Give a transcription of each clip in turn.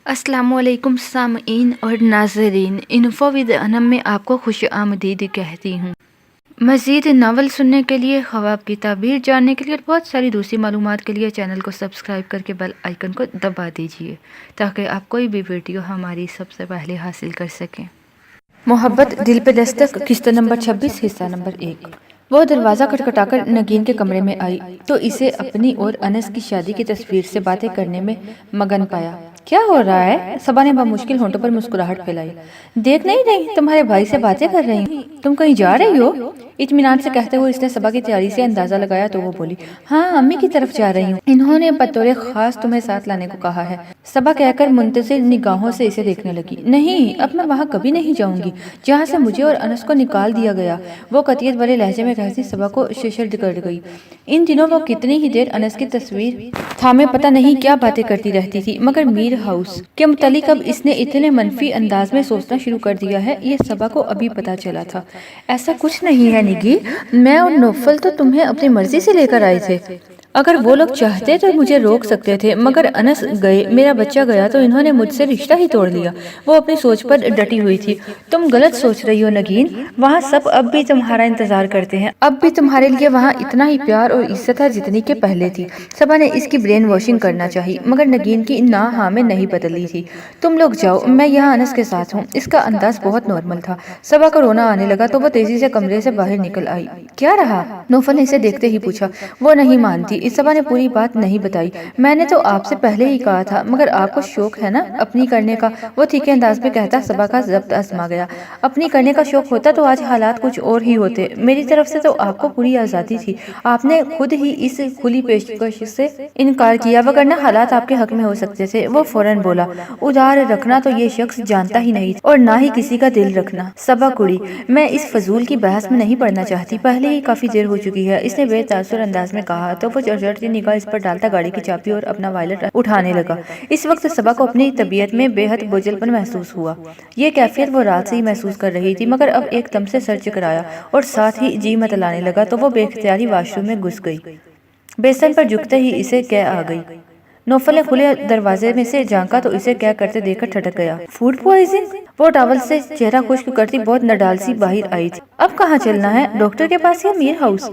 अस्सलामु अलैकुम सामईन और नाज़रीन, इन्फो विद अनम में आपको खुश आमदीद कहती हूँ। मज़ीद नावल सुनने के लिए, ख्वाब की ताबीर जानने के लिए और बहुत सारी दूसरी मालूमात के लिए चैनल को सब्सक्राइब करके बेल आइकन को दबा दीजिए ताकि आप कोई भी वीडियो हमारी सबसे पहले हासिल कर सकें। मोहब्बत दिल पे दस्तक, किस्त नंबर 26, हिस्सा नंबर 1। वो दरवाज़ा खटखटाकर नगीन के कमरे में आई तो इसे अपनी और अनस की शादी की तस्वीर से बातें करने में मगन पाया। क्या हो रहा है? सबा ने मुश्किल होंठों पर मुस्कुराहट फैलाई। देख नहीं रही, तुम्हारे भाई से बातें कर रही हूँ। तुम कहीं जा रही हो? इत्मीनान से कहते हुए इसने सबा की तैयारी से अंदाजा लगाया तो वो बोली, हाँ अम्मी की तरफ जा रही हूँ। इन्होंने बतौर खास तुम्हें साथ लाने को कहा है। सबा कहकर मुंतज़िर निगाहों से इसे देखने लगी। नहीं, अब मैं वहाँ कभी नहीं जाऊंगी जहाँ से मुझे और अनस को निकाल दिया गया, वो कतियत भरे लहजे में कहती सबा को शिशर्द कर गई। इन दिनों वो कितनी ही देर अनस की तस्वीर थामे पता नहीं क्या बातें करती रहती थी, मगर मीर हाउस के मुतालिक अब इसने इतने मनफी अंदाज में सोचना शुरू कर दिया है, ये सबा को अभी पता चला था। ऐसा कुछ नहीं है निगी, मैं और नौफल तो तुम्हें अपनी मर्जी से लेकर आए थे। अगर वो लोग चाहते तो मुझे रोक सकते थे, मगर अनस गए, मेरा बच्चा गया तो इन्होंने मुझसे रिश्ता ही तोड़ लिया। वो अपनी सोच पर डटी हुई थी। तुम गलत सोच रही हो नगीन, वहाँ सब अब भी तुम्हारा इंतजार करते हैं। अब भी तुम्हारे लिए वहाँ इतना ही प्यार और इज्जत है जितनी के पहले थी। सबा ने इसकी ब्रेन वॉशिंग करना चाहिए, मगर नगीन की ना हाँ में नहीं बदली थी। तुम लोग जाओ, मैं यहाँ अनस के साथ हूँ। इसका अंदाज बहुत नॉर्मल था। सबा को रोना आने लगा तो वो तेजी से कमरे से बाहर निकल आई। क्या रहा? नौफल ने इसे देखते ही पूछा। वो नहीं मानती। इस सबा ने पूरी बात नहीं बताई। मैंने तो आपसे पहले ही कहा था, मगर आपको शौक है ना अपनी करने का, वो तीखे अंदाज में कहता सबा का जब्त आजमा गया। अपनी करने का शौक होता तो आज हालात कुछ और ही होते। मेरी तरफ से तो आपको पूरी आजादी थी, आपने खुद ही इस खुली पेशकश से इनकार किया, वरना हालात आपके हक में हो सकते थे। वो फौरन बोला, उधार रखना तो ये शख्स जानता ही नहीं और ना ही किसी का दिल रखना। सबा कुड़ी, मैं इस फजूल की बहस में नहीं पड़ना चाहती, पहले ही काफी देर हो चुकी है, इसने बेतासुर अंदाज में कहा तो वो चढ़ती निगाह इस पर डालता गाड़ी की चाबी और अपना वायलेट उठाने लगा। इस वक्त सबा को अपनी तबीयत में बेहद बोझलपन महसूस हुआ। ये कैफियत वो रात से ही महसूस कर रही थी, मगर अब एकदम से सर चकराया और साथ ही जी मतलाने लगा तो वो बेख्तियारी वाशरूम में घुस गई। बेसन पर झुकते ही इसे कै आ गई। नौफल ने खुले दरवाजे में से झांका तो इसे क्या करते देखकर ठटक गया। Food poison? वो टॉवल से चेहरा खुश्क करती बहुत नडाल सी बाहर आई थी। अब कहाँ चलना है, डॉक्टर के पास या मीर हाउस?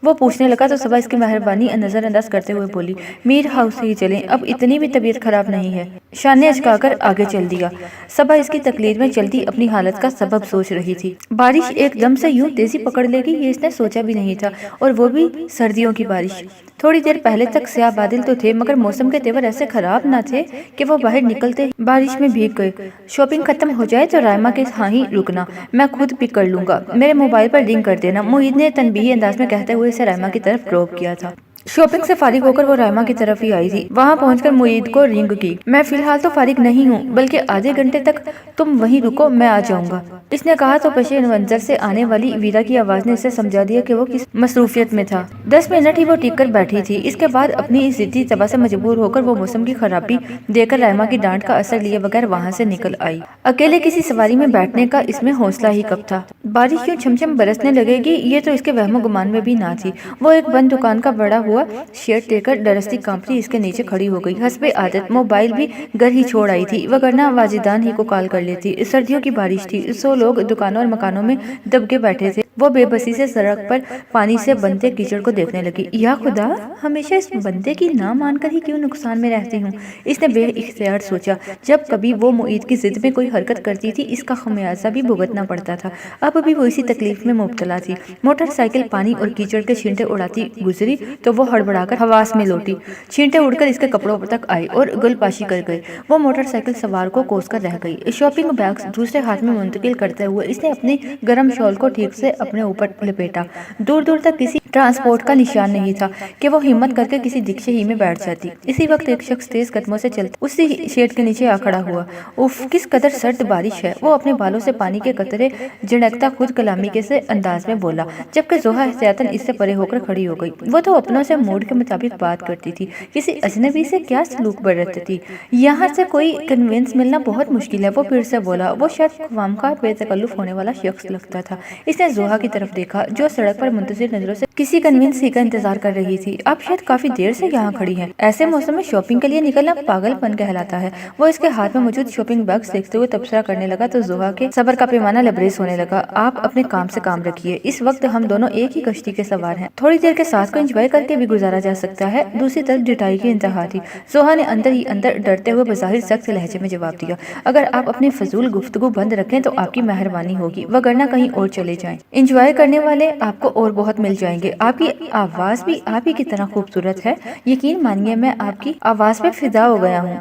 वो पूछने लगा तो सबा इसकी मेहरबानी नजरअंदाज करते हुए बोली, मीर हाउस ही चलें, अब इतनी भी तबीयत खराब नहीं है। शान ने अचकाकर आगे चल दिया। सबा इसकी तकलीफ में चलती अपनी हालत का सबब सोच रही थी। बारिश एकदम से यूं तेजी पकड़ लेगी ये इसने सोचा भी नहीं था, और वो भी सर्दियों की बारिश। थोड़ी देर पहले तक स्याह बादल तो थे, मगर मौसम के तेवर ऐसे खराब न थे कि वो बाहर निकलते ही बारिश में भीग गए। शॉपिंग खत्म हो जाए तो रायमा के यहाँ ही रुकना, मैं खुद पिक कर लूंगा, मेरे मोबाइल पर रिंग कर देना, मोहित ने तनबीही अंदाज में कहते हुए इसे रायमा की तरफ ड्रॉप किया था। शॉपिंग से फारिग होकर वो रायमा की तरफ ही आई थी। वहां पहुंचकर मुईद को रिंग की। मैं फिलहाल तो फारिग नहीं हूँ, बल्कि आधे घंटे तक तुम वहीं रुको, मैं आ जाऊंगा, इसने कहा तो पेशे मंजर से आने वाली वीरा की आवाज ने इसे समझा दिया कि वो किस मसरूफियत में था। 10 मिनट ही वो टिक कर बैठी थी। इसके बाद अपनी इस जिद्दी तबा से मजबूर होकर वो मौसम की खराबी देकर रायमा की डांट का असर लिए बगैर वहां से निकल आई। अकेले किसी सवारी में बैठने का इसमें हौसला ही कब था। बारिश क्यों छमछम बरसने लगेगी ये तो इसके वहमो गुमान में भी ना थी। वो एक बंद दुकान का बड़ा हुआ शेड देकर डरस्ती कांपती इसके नीचे खड़ी हो गई। हस्बे आदत मोबाइल भी घर ही छोड़ आई थी, वरना वाजिदान ही को कॉल कर लेती। सर्दियों की बारिश थी, 100 लोग दुकानों और मकानों में दबके बैठे थे। वो बेबसी से सड़क पर पानी से बनते कीचड़ को देखने लगी। या खुदा, हमेशा इस बंदे की ना मानकर ही क्यों नुकसान में रहती हूँ, इसने बेइख्तियार सोचा। जब कभी वो मुईद की जिद में कोई हरकत करती थी, इसका खमियाजा भी भुगतना पड़ता था। अब भी वो इसी तकलीफ में मुब्तला थी। मोटरसाइकिल पानी और कीचड़ के छींटे उड़ाती गुजरी तो वो हड़बड़ाकर हवास में लौटी। छींटे उड़कर इसके कपड़ों तक आए और गुलपाशी कर गए। वो मोटरसाइकिल सवार को कोसकर रह गई। शॉपिंग बैग्स दूसरे हाथ में मुंतकिल करते हुए इसने अपनी गर्म शॉल को ठीक से अपने ऊपर लपेटा। दूर दूर तक किसी ट्रांसपोर्ट का निशान नहीं था कि वो हिम्मत करके किसी दिक्शे ही में बैठ जाती। इसी वक्त एक शख्स तेज कदमों से चलता उसी शेड के नीचे आ खड़ा हुआ। उफ, किस कदर सर्द बारिश है। वो अपने बालों से पानी के कतरे झड़कता खुद कलामी के से अंदाज में बोला, जबकि जोहा एहतियातन इससे परे होकर खड़ी हो गई। वो तो अपनों से मूड के मुताबिक बात करती थी, किसी अजनबी से क्या सलूक बरतती थी। यहाँ से कोई कन्वेंस मिलना बहुत मुश्किल है। वो फिर से बोला। वो शायद ख्वामखा बेतकल्लुफ होने वाला शख्स लगता था। इसने जोहा की तरफ देखा जो सड़क पर मुंतजिर नजरों से किसी कन्वेंस का इंतजार कर रही थी। आप शायद काफी देर से यहाँ खड़ी हैं। ऐसे मौसम में शॉपिंग के लिए निकलना पागलपन कहलाता है। वो इसके हाथ में मौजूद शॉपिंग बैग्स देखते हुए तबसरा करने लगा तो जोहा के सब्र का पैमाना लबरेज होने लगा। आप अपने काम से काम रखिए, इस वक्त हम दोनों एक ही कश्ती के सवार हैं। थोड़ी देर के साथ को एंजॉय करके भी गुजारा जा सकता है। दूसरी तरफ जुटाई की इंतहा थी। जोहा ने अंदर ही अंदर डरते हुए बज़ाहिर सख्त लहजे में जवाब दिया, अगर आप अपनी फजूल गुफ्तगू बंद रखें तो आपकी मेहरबानी होगी, वगरना कहीं और चले जाएं। एंजॉय करने वाले आपको और बहुत मिल जाएंगे। आपकी आवाज भी आप ही की तरह खूबसूरत है। यकीन मानिए मैं आपकी आवाज पे फिदा हो गया हूँ।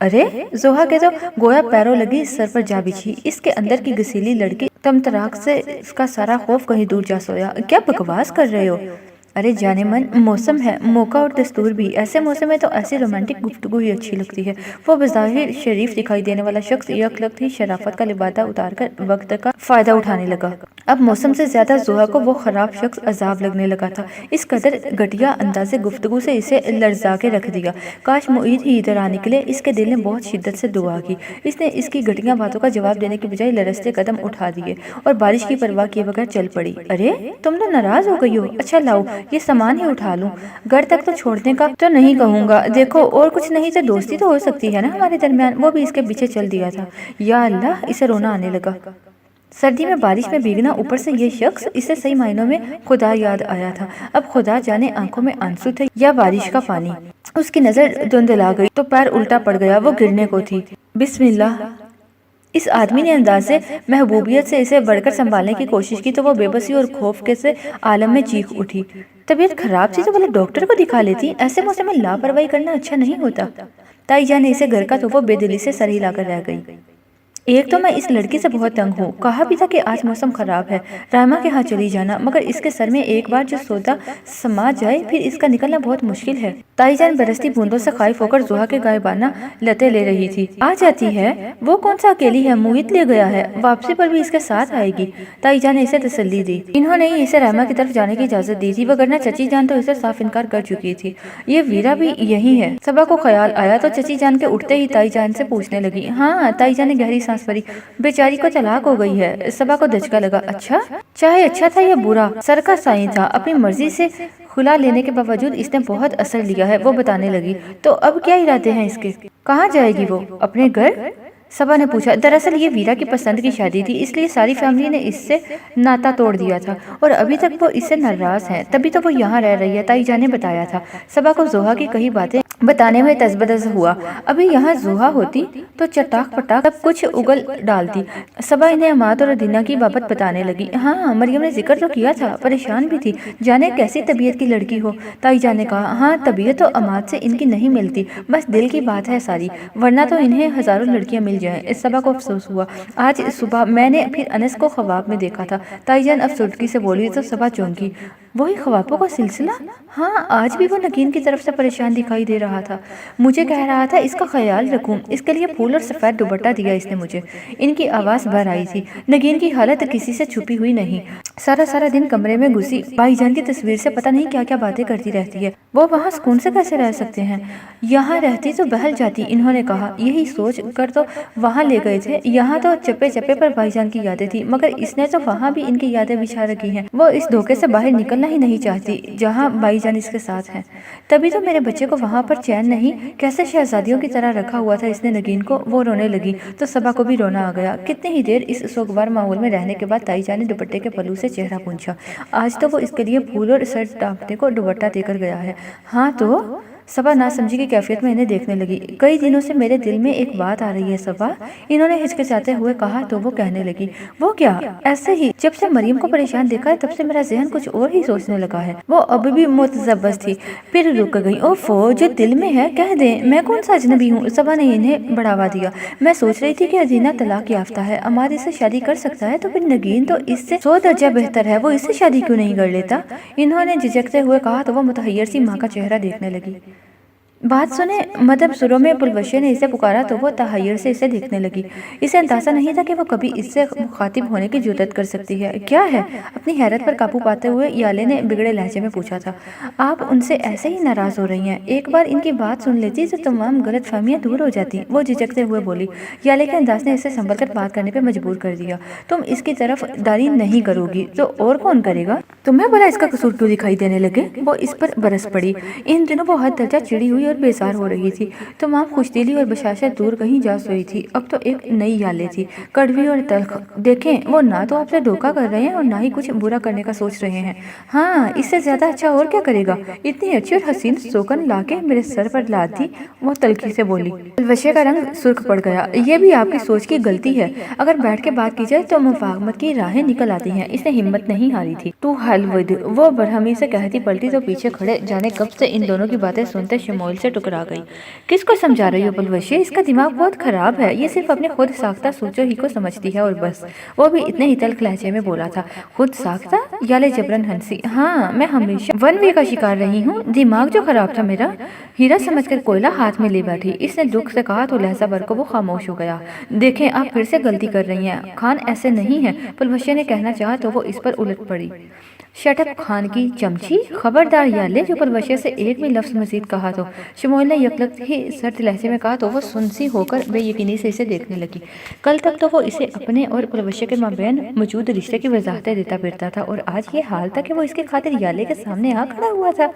अरे जोहा के तो गोया पैरों लगी सर पर जा बिछी। इसके अंदर की गसीली लड़की तमतराक से इसका सारा खौफ कहीं दूर जा सोया। क्या बकवास कर रहे हो? अरे जाने मन, मौसम है, मौका और दस्तूर भी। ऐसे मौसम में तो ऐसी रोमांटिक गुफ्तगू ही अच्छी लगती है। वो बज़ाहिर शरीफ दिखाई देने वाला शख्स यकलख्त ही शराफत का लिबादा उतारकर वक्त का फायदा उठाने लगा। अब मौसम से ज्यादा जोहा को वो खराब शख्स अजाब लगने लगा था। इस कदर घटिया अंदाज़े गुफ्तगू से इसे लर्जा के रख दिया। काश मुईद ही इधर आ निकले। इसके दिल ने बहुत शिद्दत से दुआ की। इसने इसकी घटिया बातों का जवाब देने की बजाय लरसते कदम उठा दिए और बारिश की परवाह किए बगैर चल पड़ी। अरे तुम तो नाराज हो गई हो? अच्छा लाओ ये सामान ही उठा लूं। घर तक तो छोड़ने का तो नहीं कहूंगा। देखो और कुछ नहीं तो दोस्ती तो हो सकती है ना हमारे दरमियान। वो भी इसके पीछे चल दिया था। या अल्लाह, इसे रोना आने लगा। सर्दी में बारिश में भीगना, ऊपर से ये शख्स, इसे सही मायनों में खुदा याद आया था। अब खुदा जाने आंखों में आंसू थे या बारिश का पानी। उसकी नजर धुंधला गई तो पैर उल्टा पड़ गया। वो गिरने को थी। बिस्मिल्लाह। इस आदमी ने अंदाज से महबूबियत से इसे बढ़कर संभालने की कोशिश की तो वो बेबसी और खौफ के से आलम में चीख उठी। तबीयत खराब थी तो बोले डॉक्टर को दिखा लेती। ऐसे मौसम में लापरवाही करना अच्छा नहीं होता। ताई जान ने इसे घर का तो वो बेदिली से सर हिलाकर रह गई। एक तो मैं इस लड़की से बहुत तंग हूँ। कहा भी था कि आज मौसम खराब है, रामा के यहाँ चली जाना, मगर इसके सर में एक बार जो सौदा समा जाए फिर इसका निकलना बहुत मुश्किल है। ताई जान बरसती बूंदों से खाइफ होकर जोहा के गायबाना लते ले रही थी। आ जाती है, वो कौन सा अकेली है, मुहित ले गया है, वापसी पर भी इसके साथ आएगी। ताई जान ने इसे तसल्ली दी। इन्होंने ही इसे रामा की तरफ जाने की इजाजत दी थी, वगरना चची जान तो इसे साफ इनकार कर चुकी थी। ये वीरा भी यही है। सबा को ख्याल आया तो चची जान के उठते ही ताई जान से पूछने लगी। हाँ, ताई जान ने गहरी सांस भरी। बेचारी को तलाक हो गई है। सबा को धचका लगा। अच्छा, चाहे अच्छा था या बुरा, सर का साईं था। अपनी मर्जी से खुला लेने के बावजूद इसने बहुत असर लिया है। वो बताने लगी। तो अब क्या इरादे हैं इसके? कहाँ जाएगी वो? अपने घर? सबा ने पूछा। दरअसल ये वीरा की पसंद की शादी थी, इसलिए सारी फैमिली ने इससे नाता तोड़ दिया था और अभी तक वो इससे नाराज है, तभी तो वो यहाँ रह रही है। ताई जान ने बताया था। सबा को जोहा की कई बातें बताने में तजबदज हुआ। अभी यहाँ जोहा होती तो चटाक पटाक सब कुछ उगल डालती। सबा इन्हें अमाद और दीना की बाबत बताने लगी। हाँ, मरियम ने जिक्र तो किया था, परेशान भी थी, जाने कैसी तबीयत की लड़की हो। ताई जान ने कहा। हाँ, तबीयत तो अमाद से इनकी नहीं मिलती, बस दिल की बात है सारी, वरना तो इन्हें हजारों लड़कियां मिल जाएं। इस सबा को अफसोस हुआ। आज सुबह मैंने फिर अनस को ख्वाब में देखा था। ताई जान अफसुर्दगी से बोली तो सबा चौंकी। वही ख्वाबों का सिलसिला? हाँ, आज भी वो नगीन की तरफ से परेशान दिखाई दे रहा था। मुझे कह रहा था इसका ख्याल रखूं, इसके लिए फूल और सफेद दुपट्टा दिया इसने मुझे। इनकी आवाज भर आई थी। नगीन की हालत किसी से छुपी हुई नहीं। सारा दिन कमरे में घुसी भाईजान की तस्वीर से पता नहीं क्या क्या बातें करती रहती है। वो वहाँ सुकून से कैसे रह सकते हैं? यहाँ रहती तो बहल जाती, इन्होंने कहा। यही सोच कर तो वहाँ ले गए थे। यहाँ तो चप्पे चप्पे पर भाईजान की यादें थी, मगर इसने तो वहाँ भी इनकी यादें बिछा रखी हैं। वो इस धोखे से बाहर निकलना ही नहीं चाहती जहाँ भाईजान इसके साथ हैं। तभी तो मेरे बच्चे को वहाँ पर चैन नहीं, कैसे शहजादियों की तरह रखा हुआ था इसने नगीन को। वो रोने लगी तो सबा को भी रोना आ गया। कितनी ही देर इस सोगवार माहौल में रहने के बाद ताई जान ने दुपट्टे के पल्लू से चेहरा पूंछा। आज तो वो इसके लिए फूल और सर ढांपने को दुपट्टा देकर गया है। हाँ तो सबा नासमझी की कैफियत में इन्हें देखने लगी। कई दिनों से मेरे दिल में एक बात आ रही है सबा, इन्होंने हिचकिचाते हुए कहा तो वो कहने लगी। वो क्या? ऐसे ही, जब से मरियम को परेशान देखा है तब से मेरा जहन कुछ और ही सोचने लगा है। वो अभी भी मुतजब्बस थी, फिर रुक गई। ओफो, जो दिल में है कह दे, मैं कौन सा अजनबी हूँ? सबा ने इन्हें बढ़ावा दिया। मैं सोच रही थी कि अजीना तलाक याफ्ता है, अमाद इससे शादी कर सकता है तो फिर नगीन तो इससे 100 दर्जा बेहतर है, वो इससे शादी क्यों नहीं कर लेता? इन्होंने झिझकते हुए कहा तो वो मुतहय्यर सी माँ का चेहरा देखने लगी। बात सुने मदम सुरों में पुलवशे ने इसे पुकारा तो वो तहैर से इसे देखने लगी। इसे अंदाजा नहीं था कि वो कभी इससे मुखातिब होने की जुर्रत कर सकती है। क्या है? अपनी हैरत पर काबू पाते हुए याले ने बिगड़े लहजे में पूछा था। आप उनसे ऐसे ही नाराज हो रही हैं। एक बार इनकी बात सुन लेती तो तमाम गलत फहमियाँ दूर हो जाती, वो झिझकते हुए बोली। याले के अंदाज ने इसे संभल कर बात करने पर मजबूर कर दिया। तुम इसकी तरफ दारी नहीं करोगी तो और कौन करेगा? तुम्हें भला इसका कसूर क्यों दिखाई देने लगे? वो इस पर बरस पड़ी। इन दिनों वो हद दर्जा चिड़ी हुई और बेजार हो रही थी। तमाम खुशदिली और बशाशत दूर कहीं जा सोई थी। अब तो एक नई याले थी, कड़वी और तल्ख। देखें, वो ना तो आपसे धोखा कर रहे हैं और ना ही कुछ बुरा करने का सोच रहे हैं। हाँ, इससे ज्यादा अच्छा और क्या करेगा? इतनी अच्छी और हसीन सोकन लाके मेरे सर पर ला दी, वो तल्खी से बोली। वशे का रंग सुर्ख पड़ गया। ये भी आपकी सोच की गलती है। अगर बैठ के बात की जाए तो मुफाहमत की राहें निकल आती हैं। इसने हिम्मत नहीं हारी थी। तू हलवद, वो बरहमी से कहती पलटी तो पीछे खड़े जाने कब से इन दोनों की बातें सुनते शमोइल से टकरा गई। किसको समझा रही हो पुलवशे? इसका दिमाग बहुत खराब है। ये सिर्फ अपने खुद साख्ता सोचो ही को समझती है और बस। वो भी इतने ही तल्ख लहजे में बोला था। खुद साख्ता? याले जबरन हंसी। हाँ, मैं हमेशा वन वे का शिकार रही हूँ। दिमाग जो खराब था मेरा, हीरा समझकर कोयला हाथ में ले बैठी। इसने दुख से कहा तो लहजा भर को वो खामोश हो गया। देखें, आप फिर से गलती कर रही हैं। खान ऐसे नहीं है, पुलवशे ने कहना चाहा तो वो इस पर उलट पड़ी। शटअप खान की चमची, खबरदार याले। जो पुलवशे से एक भी लफ्ज मजीद कहा तो शमोइल ने यकलख्त ही सर्द लहजे में कहा तो वो सुनसी होकर बेयकीनी से इसे देखने लगी। कल तक तो वो इसे अपने और पुलवशे के माबैन मौजूद रिश्ते की वजाहतें देता फिरता था और आज ये हाल था कि वो इसके खातिर याले के सामने आ खड़ा हुआ था।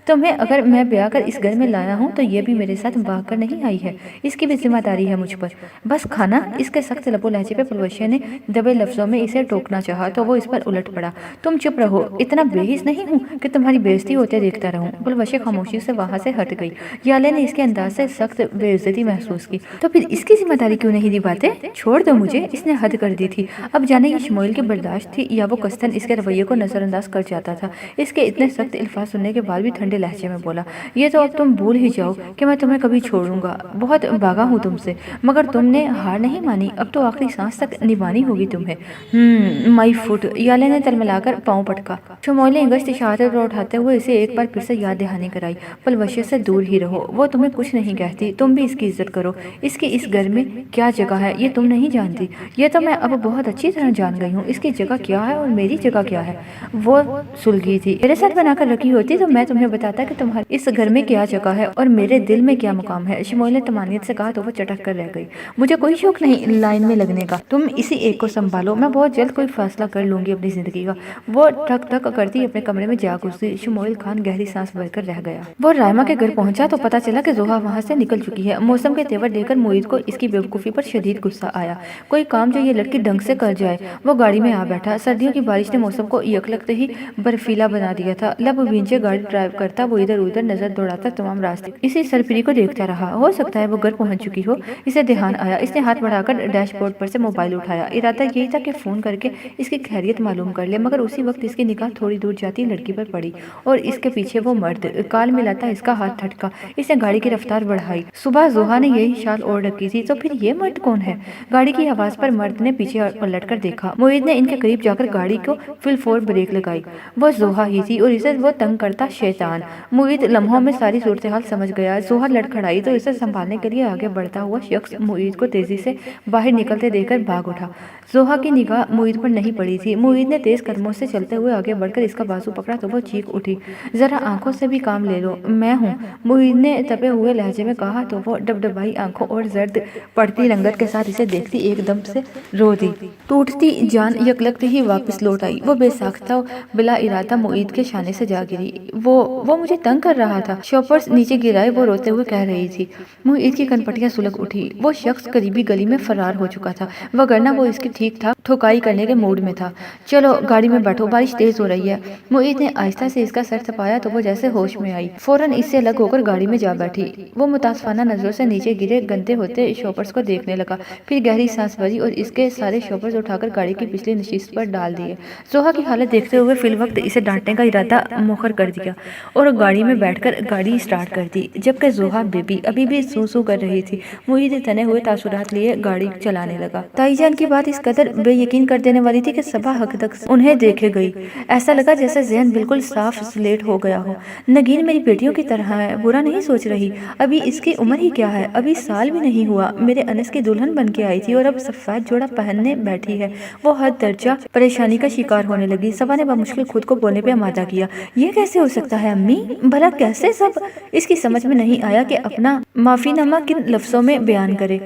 तुम्हें अगर मैं ब्याह कर इस घर में लाया हूँ तो ये भी मेरे साथ भाग कर नहीं आई है। इसकी भी जिम्मेदारी है मुझ पर। बस खाना। इसके सख्त लबो लहजे पे पुलवशे ने दबे लफ्जों में इसे टोकना चाहा तो वो इस पर उलट पड़ा। तुम चुप रहो, इतना बेहिस नहीं हूँ कि तुम्हारी बेइज्जती होते देखता रहूं। पुलवशे खामोशी से वहां से हट गई। याले ने इसके अंदाज से सख्त बेइज्जती महसूस की। तो फिर इसकी जिम्मेदारी क्यों नहीं निभाते? छोड़ दो मुझे। इसने हद कर दी थी। अब जाने ये शमोइल की बर्दाश्त थी या वो कस्तन इसके रवैये को नजरअंदाज कर जाता था। इसके इतने सख्त अल्फाज सुनने के बाद भी ठंडे लहजे में बोला। ये तो अब तुम भूल ही जाओ कि मैं तुम्हें कभी छोड़ूंगा। बहुत भागा हूँ तुमसे, मगर तुमने हार नहीं मानी। अब तो आखिरी सांस तक निभानी होगी तुम्हें। माई फुट, याले ने तलमलाकर पाँव पटका। शमोइल ने गश्त शहादत पर उठाते हुए इसे एक बार फिर से याद दहानी कराई। पुलवशे से दूर ही रहो, वो तुम्हें कुछ नहीं कहती। तुम भी इसकी इज्जत करो। इसकी इस घर में क्या जगह है ये तुम नहीं जानती। ये तो मैं अब बहुत अच्छी तरह जान गई हूँ। इसकी जगह क्या है और मेरी जगह क्या है। वो सुलगी थी। मेरे साथ बनाकर रखी होती तो मैं तुम्हें बताता कि तुम्हारी इस घर में क्या जगह है और मेरे दिल में क्या मुकाम है। शमोइल ने तमानियत से कहा तो वो चटक कर रह गई। मुझे कोई शौक नहीं लाइन में लगने का। तुम इसी एक को संभालो। मैं बहुत जल्द कोई फैसला कर लूंगी अपनी जिंदगी का। वो ठक ठक करती अपने कमरे में जा घुसी। शमोइल खान गहरी सांस भरकर रह गया। वो रायमा के घर पहुंचा तो पता चला कि जोहा वहां से निकल चुकी है। मौसम के तेवर देखकर मुईद को इसकी बेवकूफी पर शदीद गुस्सा आया। कोई काम जो ये लड़की ढंग से कर जाए। वो गाड़ी में आ बैठा। सर्दियों की बारिश ने मौसम को यकलख्त ही बर्फीला बना दिया था। लब भींचे गाड़ी ड्राइव करता वो इधर उधर नजर दौड़ाता तमाम रास्ते इसी सरफिरी को देखता रहा। हो सकता है वो घर पहुंच चुकी हो। इसे ध्यान आया। इसने हाथ बढ़ाकर डैशबोर्ड पर से मोबाइल उठाया। इरादा यही था कि फोन करके इसकी खैरियत मालूम कर ले, मगर उसी वक्त इसकी निगाह थोड़ी दूर जाती लड़की पर पड़ी और इसके पीछे वो मर्द काल मिलाता इसका हाथ ठटका। इसने गाड़ी की रफ्तार बढ़ाई। सुबह जोहा ने यही शाल ओढ़ रखी थी तो फिर ये मर्द कौन है? गाड़ी की आवाज पर मर्द ने पीछे पलट कर देखा। मुईद ने इनके करीब जाकर गाड़ी को फुल फोर ब्रेक लगाई। वो जोहा ही थी और इसे वो तंग करता शैतान। मुईद लम्हों में सारी सूरत हाल समझ गया। जोहा लड़खड़ाई तो इसे संभालने के लिए आगे बढ़ता हुआ शख्स मुईद को तेजी से बाहर निकलते देखकर भाग उठा। जोहा की निगाह मुईद पर नहीं पड़ी थी। मुईद ने तेज कदमों से चलते हुए आगे बढ़कर इसका बाजू पकड़ा तो वो चीख उठी। जरा आंखों से भी काम ले लो, मैं हूँ, मुईद ने तपे हुए लहजे में कहा तो वो डबडबाई आंखों और जर्द पड़ती रंगत के साथ इसे देखती एकदम से रो दी। टूटती जान यकलख्त ही वापस लौट आई। वो बेसाख्ता बिला इरादा मुईद के शाने से जा गिरी। वो मुझे तंग कर रहा था। शॉपर्स नीचे गिराए, वो रोते हुए कह रही थी। मुईद की कनपटियां सुलग उठी। वो शख्स करीबी गली में फरार हो चुका था, वगरना वो इसकी ठीक ठाक ठोकाई करने के मूड में था। चलो गाड़ी में बैठो, बारिश तेज हो रही है। मुईद ने आहिस्ता से इसका सर थपाया तो वो जैसे होश में आई। फौरन इससे अलग होकर गाड़ी में जा बैठी। वो मुतासफाना नजरों से नीचे गिरे गंदे होते शॉपर्स को देखने लगा, फिर गहरी सांस भरी और इसके सारे शॉपर्स उठाकर गाड़ी की पिछली नशिस्त पर डाल दिए। जोहा की हालत देखते हुए फिल वक्त इसे डांटने का इरादा मुखर कर दिया और गाड़ी में बैठकर गाड़ी स्टार्ट कर दी, जबकि जोहा बेबी अभी भी सू सू कर रही थी। मुईद तने हुए तासुरात लिए गाड़ी चलाने लगा। ताईजान की बात इस कदर बेयकीन कर देने वाली थी कि सबा हक तक उन्हें देखे गई। ایسا لگا جیسے ذہن بالکل صاف سلیٹ ہو گیا ہو۔ نگین میری بیٹیوں کی طرح ہے، برا نہیں سوچ رہی، ابھی اس کی عمر ہی کیا ہے، ابھی سال بھی نہیں ہوا، میرے انس کی دلہن بن کے آئی تھی اور اب سفید جوڑا پہننے بیٹھی ہے۔ وہ حد درجہ پریشانی کا شکار ہونے لگی۔ صبا نے بمشکل خود کو بولنے پہ آمادہ کیا، یہ کیسے ہو سکتا ہے امی؟ بھلا کیسے؟ سب اس کی سمجھ میں نہیں آیا کہ اپنا معافی نامہ کن لفظوں میں بیان کرے۔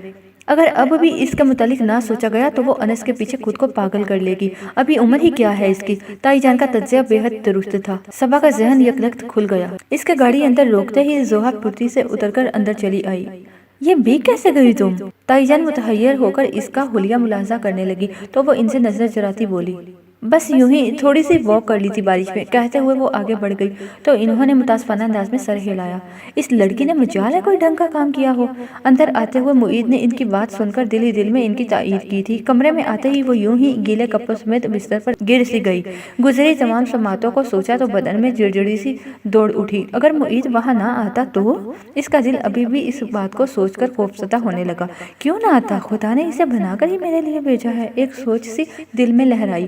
اگر اب بھی اس کے متعلق نہ سوچا گیا تو وہ انس کے پیچھے خود کو پاگل کر لے گی۔ ابھی عمر ہی کیا ہے اس کی؟ تائی جان کا تجزیہ بے حد درست تھا۔ صبا کا ذہن یکلخت کھل گیا۔ اس کے گاڑی اندر روکتے ہی زوہا پٹری سے اتر کر اندر چلی آئی۔ یہ بھیگ کیسے گئی تم؟ تائی جان متحیر ہو کر اس کا حلیہ ملاحظہ کرنے لگی تو وہ ان سے نظر چراتی بولی، بس یوں ہی تھوڑی سی واک کر لی تھی بارش میں۔ کہتے ہوئے وہ آگے بڑھ گئی تو انہوں نے متاسفانہ انداز میں سر ہلایا۔ اس لڑکی نے مجال ہے کوئی ڈھنگ کا کام کیا ہو۔ اندر آتے ہوئے معید نے ان کی بات سن کر دل ہی دل میں ان کی تائید کی تھی۔ کمرے میں آتے ہی وہ یوں ہی گیلے کپڑوں سمیت بستر پر گر سی گئی۔ گزری تمام سماعتوں کو سوچا تو بدن میں جڑجڑی سی دوڑ اٹھی۔ اگر معید وہاں نہ آتا تو؟ اس کا دل ابھی بھی اس بات کو سوچ کر خوفزدہ ہونے لگا۔ کیوں نہ آتا؟ خدا نے اسے بنا کر ہی میرے لیے بھیجا ہے، ایک سوچ سی دل میں لہرائی۔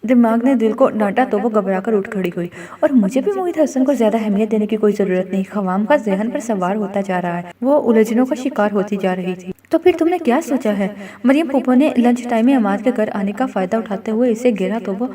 دماغ نے دل کو ڈانٹا تو وہ گھبرا کر اٹھ کھڑی ہوئی۔ اور مجھے بھی معید حسن کو زیادہ اہمیت دینے کی کوئی ضرورت نہیں، خواہاں کا ذہن پر سوار ہوتا جا رہا ہے۔ وہ الجھنوں کا شکار ہوتی جا رہی تھی۔ تو پھر تم نے کیا سوچا ہے؟ مریم پھوپھو نے لنچ ٹائم میں عماد کے گھر آنے کا فائدہ اٹھاتے ہوئے اسے گھیرا تو وہ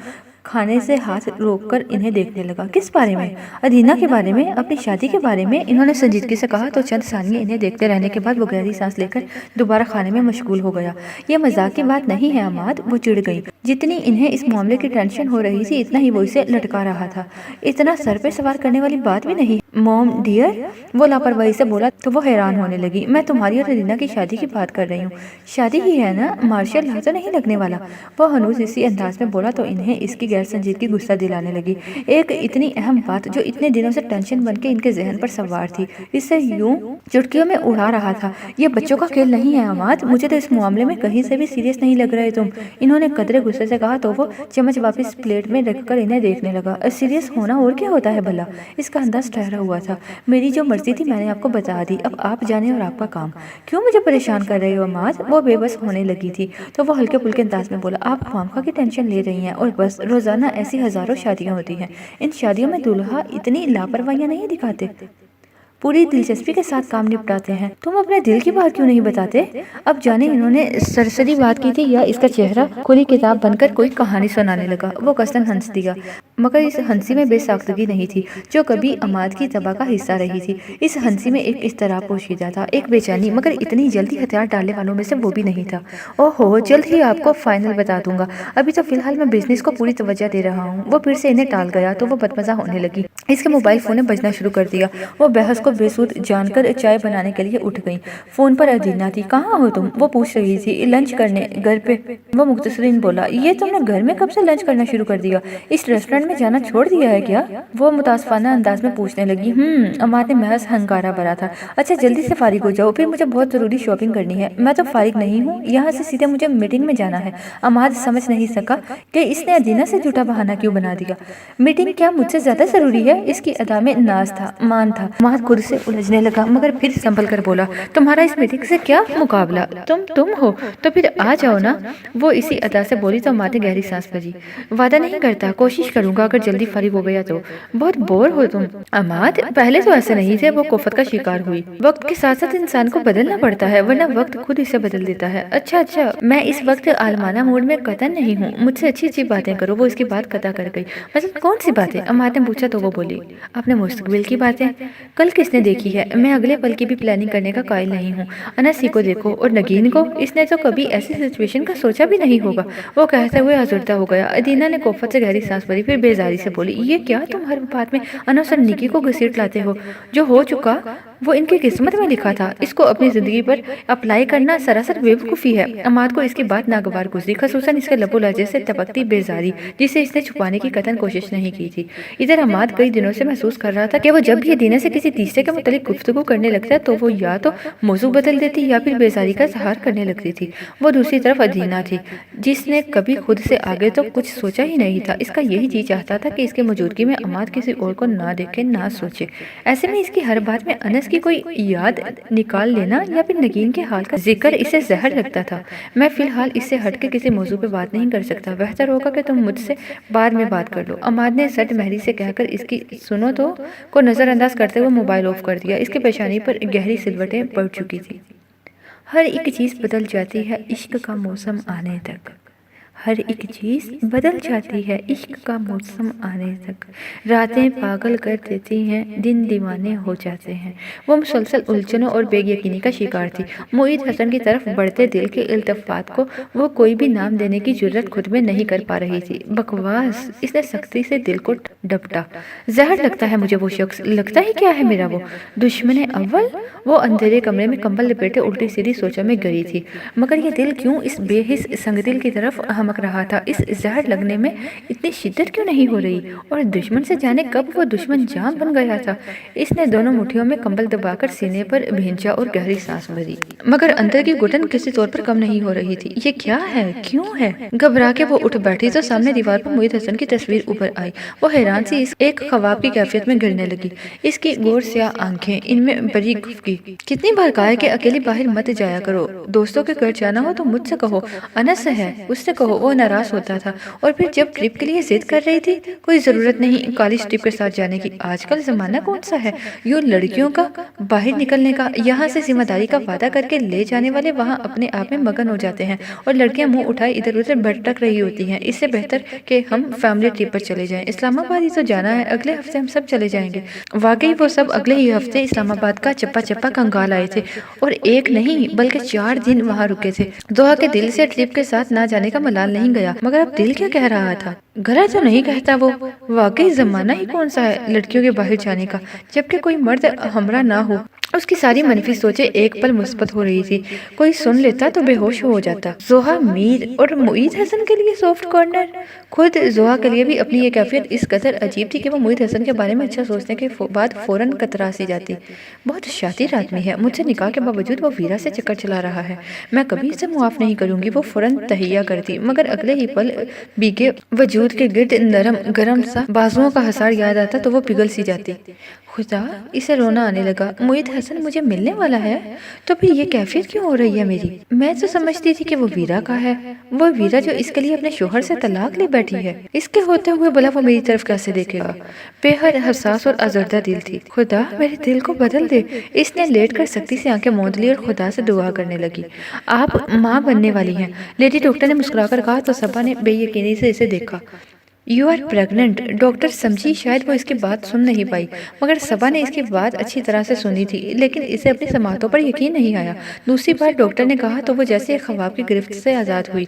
کھانے سے ہاتھ روک کر انہیں دیکھنے لگا۔ کس بارے میں؟ ادینہ کے بارے میں، اپنی شادی کے بارے میں، انہوں نے سنجیدگی سے کہا تو چند ثانیے انہیں دیکھتے رہنے کے بعد وہ گہری سانس لے کر دوبارہ کھانے میں مشغول ہو گیا۔ یہ مذاق کی بات نہیں ہے عماد، وہ چڑ گئی۔ جتنی انہیں اس معاملے کی ٹینشن ہو رہی تھی اتنا ہی وہ اسے لٹکا رہا تھا۔ اتنا سر پہ سوار کرنے والی بات بھی نہیں موم ڈیئر، وہ لاپرواہی سے بولا تو وہ حیران ہونے لگی۔ میں تمہاری اور ادینہ کی شادی کی بات کر رہی ہوں۔ شادی ہی ہے نا، مارشل لا تو نہیں لگنے والا؟ وہ ہنوز اسی انداز میں بولا تو انہیں اس کی غیر سنجیدگی غصہ دلانے لگی۔ ایک اتنی اہم بات جو اتنے دنوں سے ٹینشن بن کے ان کے ذہن پر سوار تھی، اسے یوں چٹکیوں میں اڑا رہا تھا۔ یہ بچوں کا کھیل نہیں ہے عماد، مجھے تو اس معاملے میں کہیں سے بھی سیریس نہیں لگ رہے تم، انہوں نے قدرے غصے سے کہا تو وہ چمچ واپس پلیٹ میں رکھ کر انہیں دیکھنے لگا۔ سیریس ہونا اور کیا ہوتا ہے بھلا؟ اس کا انداز ٹھہرا ہوا تھا۔ میری جو مرضی تھی میں نے آپ کو بتا دی، اب آپ جانے اور آپ کا کام۔ کیوں مجھے پریشان کر رہے ہو عماد؟ وہ بے بس ہونے لگی تھی تو وہ ہلکے پھلکے انداز میں بولا، آپ خواہاں کی ٹینشن لے رہی ہیں اور بس، روزانہ ایسی ہزاروں شادیاں ہوتی ہیں، ان شادیوں میں دلہا اتنی لاپرواہیاں نہیں دکھاتے، پوری دلچسپی کے ساتھ کام نپٹاتے ہیں۔ تم اپنے دل کی بات کیوں نہیں بتاتے؟ اب جانے انہوں نے سرسری بات کی تھی یا اس کا چہرہ کھلی کتاب بن کر کوئی کہانی سنانے لگا۔ وہ قصداً ہنس دیا، مگر اس ہنسی میں بے ساختگی نہیں تھی جو کبھی عماد کی طبع کا حصہ رہی تھی۔ اس ہنسی میں ایک اضطراب پوشیدہ تھا، ایک بے چینی، مگر اتنی جلدی ہتھیار ڈالنے والوں میں سے وہ بھی نہیں تھا۔ اوہو، جلد ہی آپ کو فائنل بتا دوں گا، ابھی تو فی الحال میں بزنس کو پوری توجہ دے رہا ہوں۔ وہ پھر سے انہیں ٹال گیا تو وہ بدمزہ ہونے لگی۔ اس کے موبائل فون نے بجنا شروع کر دیا۔ وہ بحث کو بے سود جان کر چائے بنانے کے لیے اٹھ گئی۔ فون پر ادینہ تھی۔ کہاں ہو تم؟ وہ پوچھ رہی تھی۔ لنچ کرنے گھر پہ، وہ مختصراً بولا۔ یہ تم نے گھر میں کب سے لنچ کرنا شروع کر دیا؟ اس ریسٹورینٹ میں جانا چھوڑ دیا ہے کیا؟ وہ متاسفانہ انداز میں پوچھنے لگی۔ عماد نے محض ہنکارا بھرا تھا۔ اچھا جلدی سے فارغ ہو جاؤ، پھر مجھے بہت ضروری شاپنگ کرنی ہے۔ میں تو فارغ نہیں ہوں، یہاں سے سیدھے مجھے میٹنگ میں جانا ہے۔ عماد سمجھ نہیں سکا کہ اس نے ادینہ سے جھوٹا بہانہ کیوں بنا دیا۔ میٹنگ کیا مجھ سے زیادہ ضروری ہے؟ اس کی ادا میں ناز تھا، مان تھا۔ عماد خود سے الجھنے لگا مگر پھر سنبھل کر بولا، تمہارا اس میٹنگ سے کیا مقابلہ؟ تم ہو تو پھر آ جاؤ نا۔ وہ اسی ادا سے بولی تو عماد نے گہری سانس بھری۔ وعدہ نہیں کرتا، کوشش کروں گا اگر جلدی فارغ ہو گیا تو۔ بہت بور ہو تم عماد، پہلے تو ایسے نہیں تھے۔ وہ کوفت کا شکار ہوئی۔ وقت کے ساتھ ساتھ انسان کو بدلنا پڑتا ہے ورنہ وقت خود اسے بدل دیتا ہے۔ اچھا میں اس وقت عالمانہ موڈ میں قطعاً نہیں ہوں، مجھ سے اچھی باتیں کرو۔ وہ اس کی بات قطع کر گئی۔ مثلا کون سی باتیں؟ عماد نے پوچھا تو وہ بولی، اپنے مستقبل کی باتیں۔ کل کس نے دیکھی ہے؟ میں اگلے پل کی بھی پلاننگ کرنے کا قائل نہیں ہوں۔ انس کو دیکھو اور نگین کو، اس نے تو کبھی ایسی سچویشن کا سوچا بھی نہیں ہوگا۔ وہ کہتے ہوئے آزردہ ہو گیا۔ ادینہ نے کوفت سے گہری سانس بھری، پھر بیزاری سے بولی، یہ کیا تم ہر بات میں انس اور نکی کو گھسیٹ لاتے ہو؟ جو ہو چکا وہ ان کی قسمت میں لکھا تھا، اس کو اپنی زندگی پر اپلائی کرنا سراسر بے وقوفی ہے۔ عماد کو اس کی بات ناگوار گزری، خصوصاً اس کے لب و لہجے سے ٹپکتی بیزاری جسے اس نے چھپانے کی قطعاً کوشش نہیں کی تھی۔ ادھر عماد کئی دنوں سے محسوس کر رہا تھا کہ وہ جب بھی ادینہ سے کسی تیسرے کے متعلق گفتگو کرنے لگتا ہے تو وہ یا تو موضوع بدل دیتی یا پھر بیزاری کا اظہار کرنے لگتی تھی۔ وہ دوسری طرف ادینہ تھی جس نے کبھی خود سے آگے تو کچھ سوچا ہی نہیں تھا۔ اس کا یہی جی چاہتا تھا کہ اس کے موجودگی میں عماد کسی اور کو نہ دیکھے، نہ سوچے۔ ایسے میں اس کی ہر بات میں انس انس کی کوئی یاد نکال لینا یا پھر نگین کے حال کا ذکر اسے زہر لگتا تھا۔ میں فی الحال اس سے ہٹ کے کسی موضوع پہ بات نہیں کر سکتا، بہتر ہوگا کہ تم مجھ سے بعد میں بات کر لو۔ عماد نے سٹ مہری سے کہہ کر اس کی سنو تو کو نظر انداز کرتے ہوئے موبائل آف کر دیا۔ اس کی پیشانی پر گہری سلوٹیں پڑ چکی تھی۔ ہر ایک چیز بدل جاتی ہے عشق کا موسم آنے تک، ہر ایک چیز بدل جاتی ہے عشق کا موسم آنے تک، راتیں پاگل کر دیتی ہیں، دن دیوانے ہو جاتے ہیں۔ وہ مسلسل الجھنوں اور بے یقینی کا شکار تھی۔ معید حسن کی طرف بڑھتے دل کے التفات کو وہ کوئی بھی نام دینے کی جرت خود میں نہیں کر پا رہی تھی۔ بکواس، اس نے سختی سے دل کو ڈپٹا۔ زہر لگتا ہے مجھے وہ شخص، لگتا ہی کیا ہے میرا وہ دشمن اول؟ وہ اندھیرے کمرے میں کمبل لپیٹے الٹی سیدھی سوچوں میں گئی تھی، مگر یہ دل کیوں اس بے حس سنگ دل کی طرف ہمک رہا تھا؟ اس زہر لگنے میں اتنی شدت کیوں نہیں ہو رہی؟ اور دشمن سے جانے کب وہ دشمن جان بن گیا تھا؟ اس نے دونوں مٹھیوں میں کمبل دبا کر سینے پر بھینچا اور گہری سانس بھری، مگر اندر کی گھٹن کسی طور پر کم نہیں ہو رہی تھی۔ یہ کیا ہے؟ کیوں ہے؟ گھبرا کے وہ اٹھ بیٹھی تو سامنے دیوار پر معید حسن کی تصویر اوپر آئی۔ وہ حیران سی اس ایک خواب کی کیفیت میں گرنے لگی۔ اس کی گور سیاہ آنکھیں، ان میں بری گفتگو۔ کتنی بار کہا ہے کہ اکیلی باہر مت جایا کرو، دوستوں کے گھر جانا ہو تو مجھ سے کہو، انس ہے اس سے کہو۔ وہ ناراض ہوتا تھا، اور پھر جب ٹرپ کے لیے ضد کر رہی تھی، کوئی ضرورت نہیں کالج ٹرپ کے ساتھ جانے کی، آج کل زمانہ کون سا ہے یوں لڑکیوں کا باہر نکلنے کا؟ یہاں سے ذمہ داری کا وعدہ کر کے لے جانے والے وہاں اپنے آپ میں مگن ہو جاتے ہیں، اور لڑکیاں منہ اٹھائے ادھر ادھر بھٹک رہی ہوتی ہیں۔ اس سے بہتر کہ ہم فیملی ٹرپ پر چلے جائیں۔ اسلام آباد ہی تو جانا ہے، اگلے ہفتے ہم سب چلے جائیں گے۔ واقعی وہ سب اگلے ہی ہفتے اسلام آباد کا چپا چپا کنگال آئے تھے، اور ایک نہیں بلکہ 4 دن وہاں رکے تھے۔ دوحہ کے دل سے ٹرپ کے ساتھ نہ جانے کا ملال نہیں گیا، مگر اب دل کیا کہہ رہا تھا؟ غلط تو نہیں کہتا وہ؟ واقعی زمانہ ہی کون سا ہے لڑکیوں کے باہر جانے کا، جبکہ کوئی مرد ہمراہ نہ ہو؟ اس کی ساری منفی سوچیں ایک پل مثبت ہو رہی تھی۔ کوئی سن لیتا تو بے ہوش ہو جاتا۔ زوہا میر اور معید حسن کے لیے سافٹ کارنر؟ خود زوہا کے لیے بھی اپنی یہ کیفیت اس قدر عجیب تھی کہ وہ معید حسن کے بارے میں اچھا سوچنے کے بعد فوراً کترا سی جاتی۔ بہت شاطر آدمی ہے، مجھ سے نکاح کے باوجود وہ ویرا سے چکر چلا رہا ہے، میں کبھی اسے معاف نہیں کروں گی۔ وہ فوراً تہیہ کرتی، مگر اگلے ہی پل بھیگے وجود کے گرد نرم گرم سا بازوؤں کا حصار یاد آتا تو وہ پگھل سی جاتی۔ خدا، اسے رونا آنے لگا۔ معید حسن مجھے ملنے والا ہے تو پھر یہ کیفیت کیوں ہو رہی ہے میری؟ میں تو سمجھتی تھی کہ وہ ویرا کا ہے، وہ ویرا جو اس کے لیے اپنے شوہر سے طلاق لے بیٹھی ہے۔ اس کے ہوتے ہوئے بھلا وہ میری طرف کیسے دیکھے گا؟ بے حد حساس اور آزردہ دل تھی۔ خدا میرے دل کو بدل دے۔ اس نے لیٹ کر سختی سے آنکھیں موند لی اور خدا سے دعا کرنے لگی۔ آپ ماں بننے والی ہیں، لیڈی ڈاکٹر نے مسکرا کر کہا تو صبا نے بے یقینی سے اسے دیکھا۔ You are pregnant? ڈاکٹر سمجھی شاید وہ اس کی بات سن نہیں پائی، مگر صبا نے اس کی بات اچھی طرح سے سنی تھی، لیکن اسے اپنی سماعتوں پر یقین نہیں آیا۔ دوسری بار ڈاکٹر نے کہا تو وہ جیسے ایک خواب کی گرفت سے آزاد ہوئی۔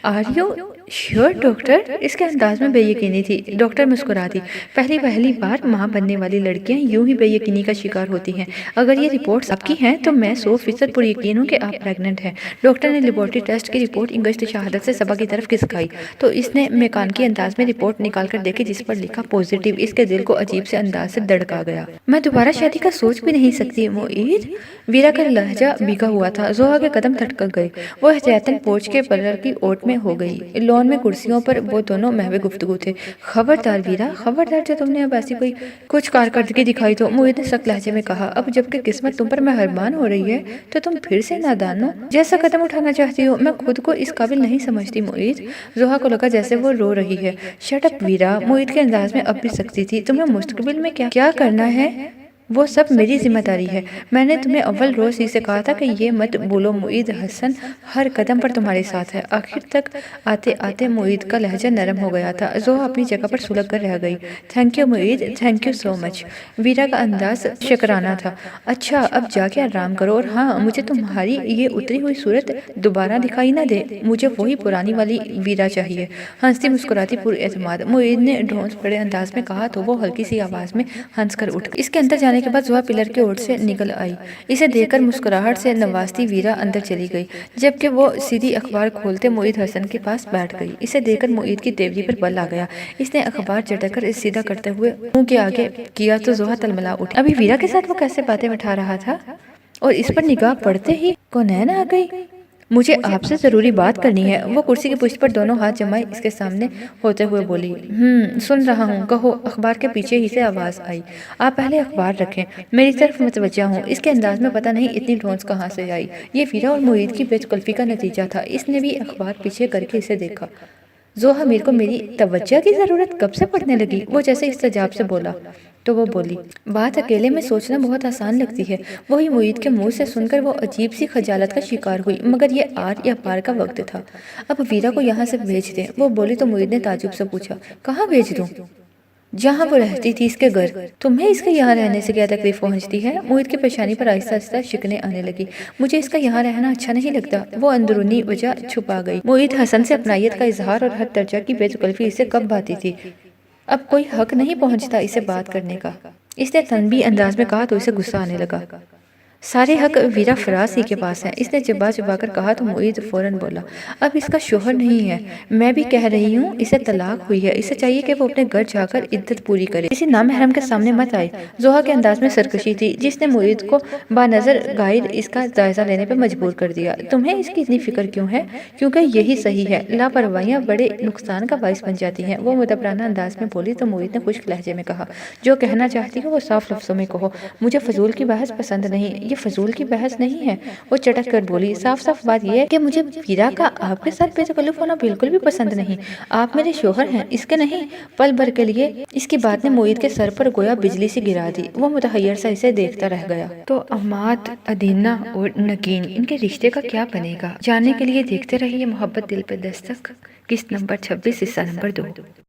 Are you sure doctor? اس کے انداز میں بے یقینی تھی۔ ڈاکٹر مسکرا دی۔ پہلی بار ماں بننے والی لڑکیاں یوں ہی بے یقینی کا شکار ہوتی ہیں۔ اگر یہ رپورٹس آپ کی ہیں تو میں 100% پر یقین ہوں کہ آپ پریگننٹ ہیں۔ ڈاکٹر نے لیبارٹری ٹیسٹ کی رپورٹ انگشت شہادت سے صبا کی طرف کھسکائی تو اس نے میکانکی انداز میں رپورٹ نکال کر دیکھی جس پر لکھا پوزیٹیو۔ اس کے دل کو عجیب سے انداز سے دھڑکا گیا۔ میں دوبارہ شادی کا سوچ بھی نہیں سکتی معید۔ ویرا کا لہجہ بھیگا ہوا تھا۔ زوہا کے قدم تھٹک گئے۔ وہ احتیاطاً پورچ کے پلر کی اوٹ میں ہو گئی۔ لون میں کرسیوں پر وہ دونوں محو گفتگو تھے۔ خبردار ویرا، خبردار، جو تم نے اب ایسی کوئی کچھ کارکردگی دکھائی تو، معید نے سخت لہجے میں کہا۔ اب جبکہ قسمت تم پر مہربان ہو رہی ہے تو تم پھر سے نادان ہو۔ جیسا قدم اٹھانا چاہتی ہو، میں خود کو اس قابل نہیں سمجھتی معید۔ زوہا کو لگا جیسے وہ رو رہی ہے۔ شٹ اپ ویرا، معید کے انداز میں اب بھی سختی تھی۔ تمہیں مستقبل میں کیا کرنا ہے وہ سب میری ذمہ داری ہے۔ میں نے تمہیں اول روز ہی سے کہا تھا کہ یہ مت بولو، معید حسن ہر قدم پر تمہارے ساتھ ہے۔ آخر تک آتے آتے معید کا لہجہ نرم ہو گیا تھا۔ زوہا اپنی جگہ پر سلگ کر رہ گئی۔ Thank you Moeed, thank you so much. Veera کا انداز شکرانہ تھا۔ اچھا اب جا کے آرام کرو، اور ہاں، مجھے تمہاری یہ اتری ہوئی صورت دوبارہ دکھائی نہ دے، مجھے وہی پرانی والی ویرا چاہیے۔ ہنستی مسکراتی پر اعتماد معید نے ڈھونس پڑے انداز میں کہا تو وہ ہلکی سی آواز میں ہنس کر اٹھ گئی۔ اس کے اندر جانے کے بعد زوہا پلر کے اوٹ سے نکل آئی۔ اسے دیکھ کر مسکراہٹ سے نوازتی ویرا اندر چلی گئی، جبکہ وہ سیدھی اخبار کھولتے معید حسن کے پاس بیٹھ گئی۔ اسے دیکھ کر معید کی دیوری پر بل آ گیا۔ اس نے اخبار جھٹک کر سیدھا کرتے ہوئے منہ کے آگے کیا تو زوہا تلملا اٹھی۔ ابھی ویرا کے ساتھ وہ کیسے باتیں بٹھا رہا تھا، اور اس پر نگاہ پڑتے ہی کونین آ گئی۔ مجھے آپ سے ضروری بات کرنی ہے۔ وہ کرسی کی پشت پر دونوں ہاتھ جمائے اس کے سامنے ہوتے ہوئے بولی۔ سن رہا ہوں، کہو۔ اخبار کے پیچھے ہی سے آواز آئی۔ آپ پہلے اخبار رکھیں، میری طرف متوجہ ہوں۔ اس کے انداز میں پتہ نہیں اتنی ڈھونس کہاں سے آئی۔ یہ ویرا اور معید کی بے تکلفی کا نتیجہ تھا۔ اس نے بھی اخبار پیچھے کر کے اسے دیکھا۔ زوہا میر کو میری توجہ کی ضرورت کب سے پڑنے لگی؟ وہ جیسے استجاب سے بولا تو وہ بولی، بات اکیلے میں سوچنا بہت آسان لگتی ہے۔ وہی معید کے منہ سے سن کر وہ عجیب سی خجالت کا شکار ہوئی، مگر یہ آر یا پار کا وقت تھا۔ اب ویرا کو یہاں سے بھیج دیں، وہ بولی تو معید نے تعجب سے پوچھا، کہاں بھیج دوں؟ جہاں وہ رہتی تھی، اس کے گھر۔ تمہیں اس کے یہاں رہنے سے کیا تکلیف پہنچتی ہے؟ معید کی پیشانی پر آہستہ آہستہ شکنیں آنے لگی۔ مجھے اس کا یہاں رہنا اچھا نہیں لگتا۔ وہ اندرونی وجہ چھپا گئی۔ معید حسن سے اپنائیت کا اظہار اور حد درجہ کی بے تکلفی اسے کب بھاتی تھی۔ اب کوئی حق نہیں پہنچتا اسے بات کرنے کا، اس نے تنبیہ انداز میں کہا تو اسے غصہ آنے لگا۔ سارے حق ویرا فراز ہی کے پاس ہیں، اس نے چبا چبا کر کہا تو معید فوراً بولا، اب اس کا شوہر نہیں ہے۔ میں بھی کہہ رہی ہوں اسے طلاق ہوئی ہے، اسے چاہیے کہ وہ اپنے گھر جا کر عدت پوری کرے، کسی نامحرم کے سامنے مت آئے۔ زوہا کے انداز میں سرکشی تھی جس نے معید کو بانظر غائر اس کا جائزہ لینے پہ مجبور کر دیا۔ تمہیں اس کی اتنی فکر کیوں ہے؟ کیونکہ یہی صحیح ہے، لاپرواہیاں بڑے نقصان کا باعث بن جاتی ہیں، وہ مدبرانہ انداز میں بولی تو معید نے خشک لہجے میں کہا، جو کہنا چاہتی ہو وہ صاف لفظوں میں کہو، مجھے فضول کی بحث پسند نہیں۔ یہ فضول کی بحث نہیں ہے، وہ چٹک کر بولی، صاف صاف بات یہ ہے کہ مجھے ویرا کا آپ کے ساتھ بے تکلف ہونا بالکل بھی پسند نہیں۔ آپ میرے شوہر ہیں، اس کے نہیں۔ پل بھر کے لیے اس کی بات نے معید کے سر پر گویا بجلی سی گرا دی۔ وہ متحیر سا اسے دیکھتا رہ گیا۔ تو عماد، ادینہ اور نگین، ان کے رشتے کا کیا بنے گا؟ جاننے کے لیے دیکھتے رہیے محبت دل پہ دستک، قسط نمبر 26، حصہ نمبر 2۔